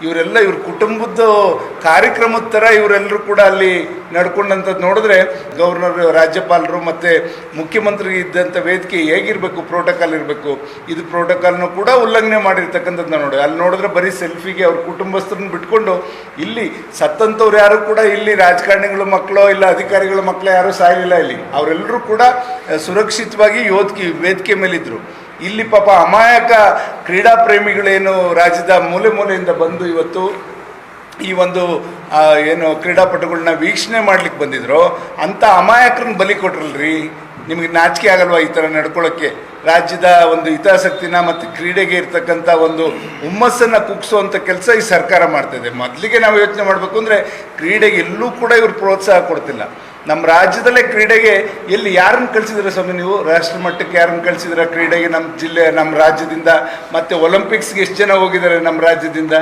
ಇವರೆಲ್ಲ ಇವ್ರ ಕುಟುಂಬದ ಕಾರ್ಯಕ್ರಮದ ಥರ ಇವರೆಲ್ಲರೂ ಕೂಡ ಅಲ್ಲಿ ನಡ್ಕೊಂಡಂಥದ್ದು ನೋಡಿದ್ರೆ ಗವರ್ನರ್, ರಾಜ್ಯಪಾಲರು ಮತ್ತು ಮುಖ್ಯಮಂತ್ರಿ ಇದ್ದಂಥ ವೇದಿಕೆ ಹೇಗಿರಬೇಕು, ಪ್ರೋಟೋಕಾಲ್ ಇರಬೇಕು, ಇದು ಪ್ರೋಟೋಕಾಲ್ನು ಕೂಡ ಉಲ್ಲಂಘನೆ ಮಾಡಿರ್ತಕ್ಕಂಥದ್ದು ನೋಡಿ. ಅಲ್ಲಿ ನೋಡಿದ್ರೆ ಬರೀ ಸೆಲ್ಫಿಗೆ ಅವ್ರ ಕುಟುಂಬಸ್ಥರನ್ನ ಬಿಟ್ಕೊಂಡು ಇಲ್ಲಿ ಸತ್ತಂಥವ್ರು ಯಾರು ಕೂಡ ಇಲ್ಲಿ ರಾಜಕಾರಣಿಗಳ ಮಕ್ಕಳು ಇಲ್ಲ ಅಧಿಕಾರಿಗಳ ಮಕ್ಕಳು ಯಾರೂ ಸಾಯಲಿಲ್ಲ. ಇಲ್ಲಿ ಅವರೆಲ್ಲರೂ ಕೂಡ ಸುರಕ್ಷಿತವಾಗಿ ವೇದಿಕೆ ಮೇಲಿದ್ದರು. ಇಲ್ಲಿ ಪಾಪ ಅಮಾಯಕ ಕ್ರೀಡಾ ಪ್ರೇಮಿಗಳೇನು ರಾಜ್ಯದ ಮೂಲೆ ಮೂಲೆಯಿಂದ ಬಂದು ಇವತ್ತು ಈ ಒಂದು ಏನು ಕ್ರೀಡಾಪಟುಗಳನ್ನ ವೀಕ್ಷಣೆ ಮಾಡ್ಲಿಕ್ಕೆ ಬಂದಿದ್ರು, ಅಂಥ ಅಮಾಯಕರನ್ನ ಬಲಿ ಕೊಟ್ರಲ್ರಿ. ನಿಮಗೆ ನಾಚಿಕೆ ಆಗಲ್ವಾ ಈ ಥರ ನಡ್ಕೊಳ್ಳೋಕ್ಕೆ? ರಾಜ್ಯದ ಒಂದು ಹಿತಾಸಕ್ತಿನ ಮತ್ತು ಕ್ರೀಡೆಗೆ ಇರ್ತಕ್ಕಂಥ ಒಂದು ಹುಮ್ಮಸ್ಸನ್ನು ಕುಗ್ಸುವಂಥ ಕೆಲಸ ಈ ಸರ್ಕಾರ ಮಾಡ್ತಾಯಿದೆ. ಮೊದಲಿಗೆ ನಾವು ಯೋಚನೆ ಮಾಡಬೇಕು ಅಂದರೆ ಕ್ರೀಡೆಗೆ ಎಲ್ಲೂ ಕೂಡ ಇವರು ಪ್ರೋತ್ಸಾಹ ಕೊಡ್ತಿಲ್ಲ. ನಮ್ಮ ರಾಜ್ಯದಲ್ಲೇ ಕ್ರೀಡೆಗೆ ಎಲ್ಲಿ ಯಾರನ್ನು ಕಳಿಸಿದ್ರೆ ಸ್ವಾಮಿ ನೀವು? ರಾಷ್ಟ್ರ ಮಟ್ಟಕ್ಕೆ ಯಾರನ್ನು ಕಳಿಸಿದ್ರೆ ಕ್ರೀಡೆಗೆ? ನಮ್ಮ ಜಿಲ್ಲೆ, ನಮ್ಮ ರಾಜ್ಯದಿಂದ? ಮತ್ತು ಒಲಿಂಪಿಕ್ಸ್ಗೆ ಎಷ್ಟು ಜನ ಹೋಗಿದ್ದಾರೆ ನಮ್ಮ ರಾಜ್ಯದಿಂದ?